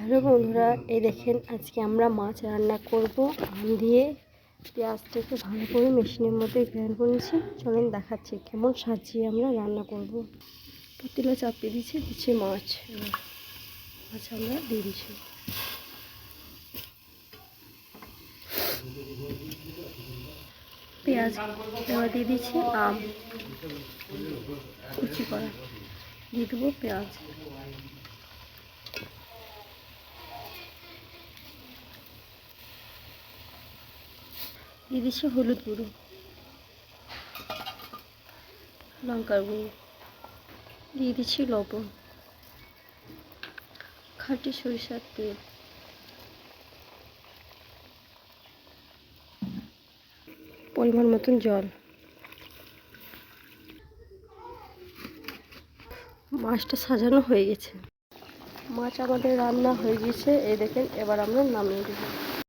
Hello বন্ধুরা, এই দেখেন আজকে আমরা মাছ রান্না করব। আম দিয়ে পেঁয়াজটাকে ভালো করে মেশিনের মধ্যে গ্রাইন্ড করে নিয়েছি। চলেন দেখাচ্ছি কেমন সাজিয়ে আমরা রান্না করব। পাতিলা চাপিয়ে দিচ্ছি মাছ। মাছ আমরা দিয়ে দিচ্ছি। পেঁয়াজ এবার দিয়ে দিচ্ছি আম কুচি করা, দিয়ে দেবো পেঁয়াজ, দিয়ে দিচ্ছি হলুদ গুঁড়ো, লঙ্কার গুঁড়ো, দিয়ে দিচ্ছি লবণ, খাঁটি সরিষার তেল, পরিমাণ মতন জল। মাছটা সাজানো হয়ে গেছে। মাছ আমাদের রান্না হয়ে গেছে, এই দেখেন। এবার আমরা নামিয়ে দেবো।